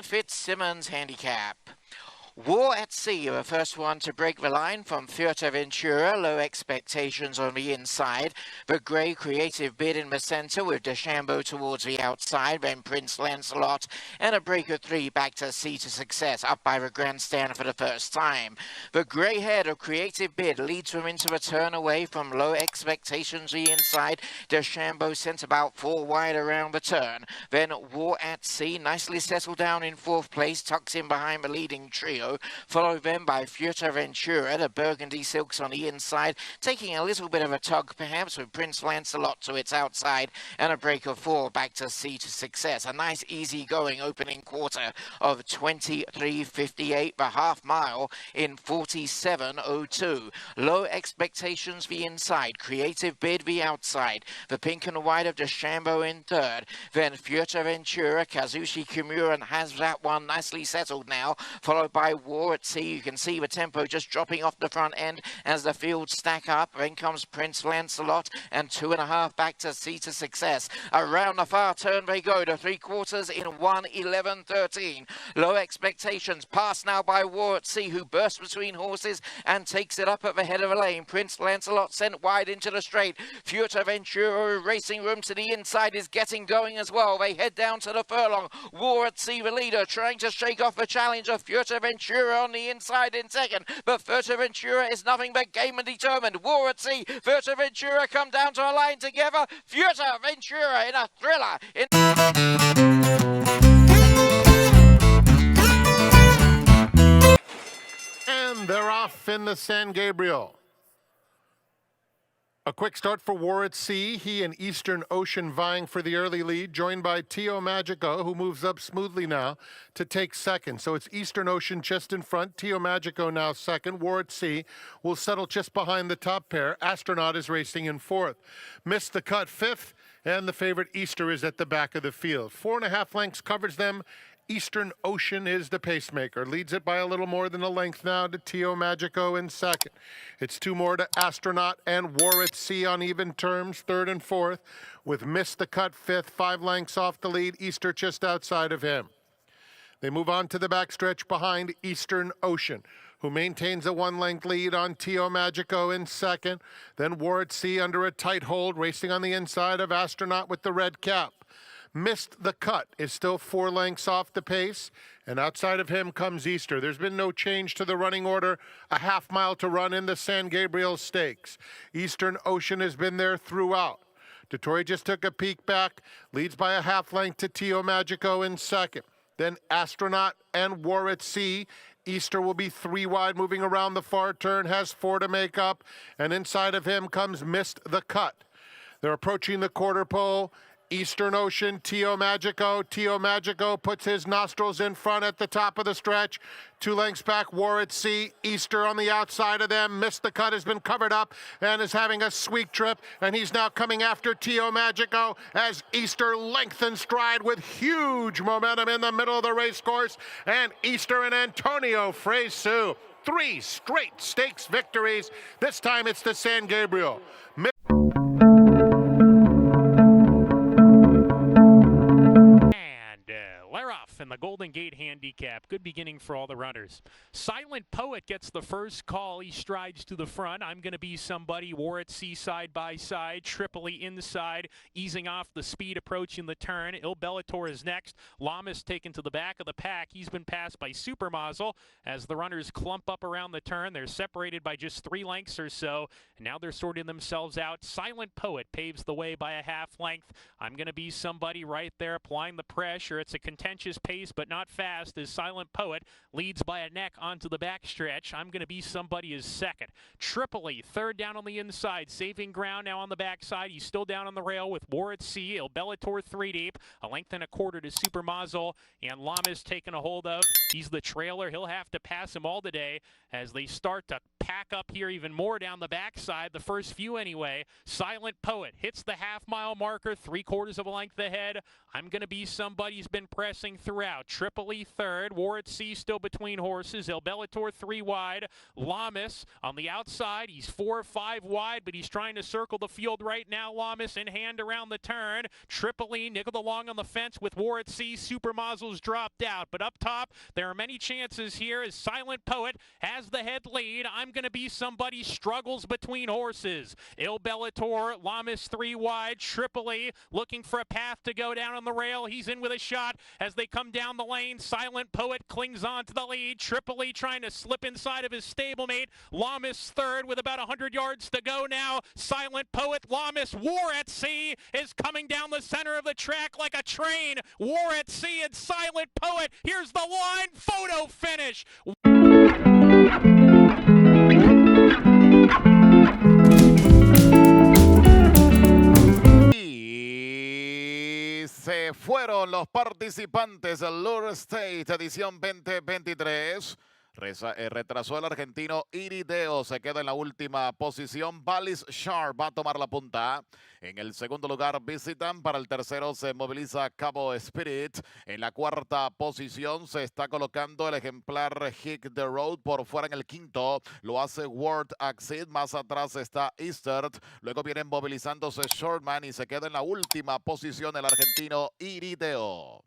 Fitzsimmons handicap. War at Sea, the first one to break the line from Fuerteventura. Low expectations on the inside. The grey creative bid in the centre with DeChambeau towards the outside. Then Prince Lancelot and a break of 3 back to Sea to Success up by the grandstand for the first time. The grey head of creative bid leads them into the turn away from low expectations the inside. DeChambeau sent about 4 wide around the turn. Then War at Sea nicely settled down in 4th place, tucks in behind the leading trio. Followed then by Fuerteventura, the burgundy silks on the inside, taking a little bit of a tug perhaps with Prince Lancelot to its outside and a break of 4 back to Sea to Success. A nice easy going opening quarter of 23.58, the half mile in 47.02. Low expectations the inside, creative bid the outside, the pink and white of DeChambeau in 3rd, then Fuerteventura, Kazushi Kimura has that one nicely settled now, followed by War at Sea. You can see the tempo just dropping off the front end as the fields stack up. Then comes Prince Lancelot and 2.5 back to Sea to Success. Around the far turn they go to 3/4 in 1:11.13. Low expectations passed now by War at Sea, who bursts between horses and takes it up at the head of the lane. Prince Lancelot sent wide into the straight. Fuerteventura racing room to the inside is getting going as well. They head down to the furlong. War at Sea, the leader, trying to shake off the challenge of Fuerteventura on the inside in 2nd, but Fuerteventura is nothing but game and determined. War at Sea, Fuerteventura come down to a line together. Fuerteventura in a thriller. And they're off in the San Gabriel. A quick start for War at Sea. He and Eastern Ocean vying for the early lead, joined by Tio Magico, who moves up smoothly now to take 2nd. So it's Eastern Ocean just in front. Tio Magico now 2nd. War at Sea will settle just behind the top pair. Astronaut is racing in 4th. Missed the cut 5th, and the favorite Easter is at the back of the field. 4.5 lengths covers them. Eastern Ocean is the pacemaker. Leads it by a little more than a length now to Tio Magico in 2nd. It's 2 more to Astronaut and War at Sea on even terms, 3rd and 4th, with Miss the Cut 5th, 5 lengths off the lead. Easter just outside of him. They move on to the backstretch behind Eastern Ocean, who maintains a 1-length lead on Tio Magico in 2nd. Then War at Sea under a tight hold, racing on the inside of Astronaut with the red cap. Missed the Cut is still 4 lengths off the pace, and outside of him comes Easter. There's been no change to the running order. A half mile to run in the San Gabriel Stakes. Eastern Ocean has been there throughout. DeTore just took a peek back, leads by a half length to Tio Magico in 2nd. Then Astronaut and War at Sea. Easter will be 3 wide moving around the far turn, has 4 to make up, and inside of him comes Missed the Cut. They're approaching the quarter pole. Eastern Ocean, Tio Magico. Tio Magico puts his nostrils in front at the top of the stretch. 2 lengths back, War at Sea. Easter on the outside of them. Missed the Cut has been covered up and is having a sweet trip. And he's now coming after Tio Magico as Easter lengthens stride with huge momentum in the middle of the race course. And Easter and Antonio Fresu, 3 straight stakes victories. This time it's the San Gabriel. And the Golden Gate handicap. Good beginning for all the runners. Silent Poet gets the first call. He strides to the front. I'm going to be somebody. War at Sea side by side. Tripoli inside. Easing off the speed, approaching the turn. Il Bellator is next. Lamas taken to the back of the pack. He's been passed by Super Mazel. As the runners clump up around the turn, they're separated by just 3 lengths or so. And now they're sorting themselves out. Silent Poet paves the way by a half length. I'm going to be somebody right there applying the pressure. It's a contentious pace, but not fast, as Silent Poet leads by a neck onto the backstretch. I'm going to be somebody is 2nd. Tripoli, 3rd down on the inside, saving ground now on the backside. He's still down on the rail with War at Sea. Il Bellator 3 deep, a length and a quarter to Super Mazel, and Lamas taken a hold of. He's the trailer. He'll have to pass them all today as they start to pack up here even more down the backside, the first few anyway. Silent Poet hits the half-mile marker, 3/4 of a length ahead. I'm going to be somebody who's been pressing throughout. out. Tripoli third. War at Sea still between horses. El Bellator 3 wide. Lamas on the outside. He's 4 or 5 wide, but he's trying to circle the field right now. Lamas in hand around the turn. Tripoli nickeled along on the fence with War at Sea. Super Mazel's dropped out, but up top there are many chances here as Silent Poet has the head lead. I'm Gonna Be Somebody struggles between horses. Il Bellator, Lamas 3 wide. Tripoli looking for a path to go down on the rail. He's in with a shot as they come down the lane. Silent Poet clings on to the lead. Tripoli trying to slip inside of his stablemate. Lamas third with about 100 yards to go now. Silent Poet, Lamas, War at Sea is coming down the center of the track like a train. War at Sea and Silent Poet. Here's the line. Photo finish. Y se fueron los participantes del Lure State edición 2023. Retrasó el argentino Irideo, se queda en la última posición. Balis Sharp va a tomar la punta. En el segundo lugar Visitan, para el tercero se moviliza Cabo Spirit. En la cuarta posición se está colocando el ejemplar Hit the Road. Por fuera en el quinto lo hace World Exit. Más atrás está Eastern. Luego vienen movilizándose Shortman y se queda en la última posición el argentino Irideo.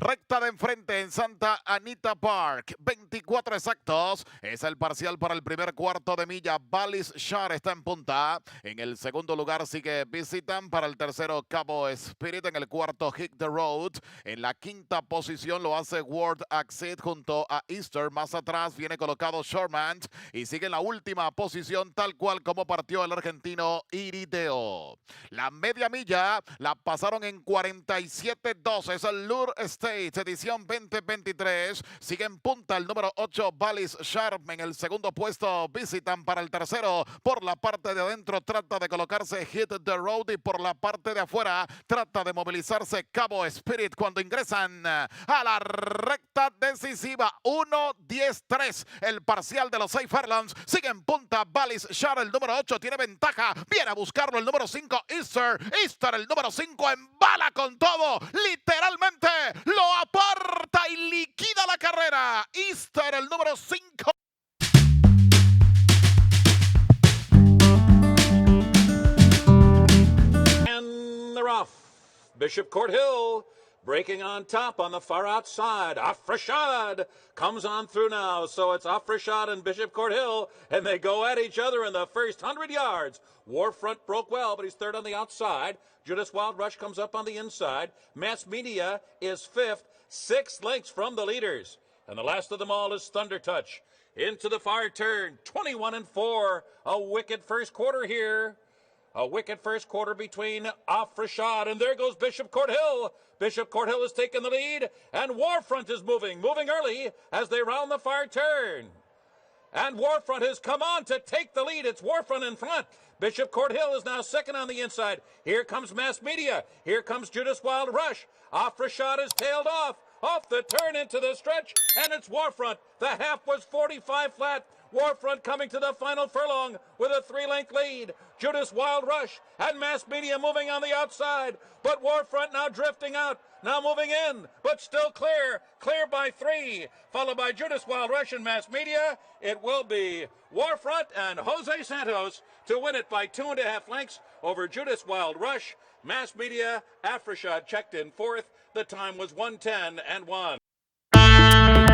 Recta de enfrente en Santa Anita Park, 24 exactos. Es el parcial para el primer cuarto de milla. Balis Shar está en punta. En el segundo lugar sigue Visitan. Para el tercero Cabo Spirit. En el cuarto Hit the Road. En la quinta posición lo hace World Exit junto a Easter. Más atrás viene colocado Shortman. Y sigue en la última posición tal cual como partió el argentino Irideo. La media milla la pasaron en 47.2. Es el Lure State edición 2023. Sigue en punta el número 8 Balis Sharp. En el segundo puesto Visitan. Para el tercero por la parte de adentro trata de colocarse Hit the Road y por la parte de afuera trata de movilizarse Cabo Spirit cuando ingresan a la recta decisiva. 1-10-3 el parcial de los 6 furlongs. Sigue en punta Balis Sharp, el número 8 tiene ventaja, viene a buscarlo el número 5 Easter el número 5 embala con todo, literalmente lo aparta y liquida la carrera. Easter, el número 5. And they're off. Bishop Court Hill breaking on top on the far outside. Afrashad comes on through now. So it's Afrashad and Bishop Court Hill, and they go at each other in the first 100 yards. Warfront broke well, but he's third on the outside. Judas Wild Rush comes up on the inside. Mass Media is fifth, 6 lengths from the leaders. And the last of them all is Thunder Touch. Into the far turn, 21-4. A wicked first quarter here. A wicked first quarter between Afrashad, and there goes Bishop Court Hill. Bishop Court Hill has taken the lead, and Warfront is moving early as they round the far turn. And Warfront has come on to take the lead. It's Warfront in front. Bishop Court Hill is now second on the inside. Here comes Mass Media. Here comes Judas Wild Rush. Afrashad is tailed off the turn into the stretch, and it's Warfront. The half was 45 flat. Warfront coming to the final furlong with a 3-length lead. Judas Wild Rush and Mass Media moving on the outside, but Warfront now drifting out, now moving in, but still clear by 3, followed by Judas Wild Rush and Mass Media. It will be Warfront and Jose Santos to win it by 2.5 lengths over Judas Wild Rush. Mass Media, Afrashad checked in fourth. The time was 1:10 and 1.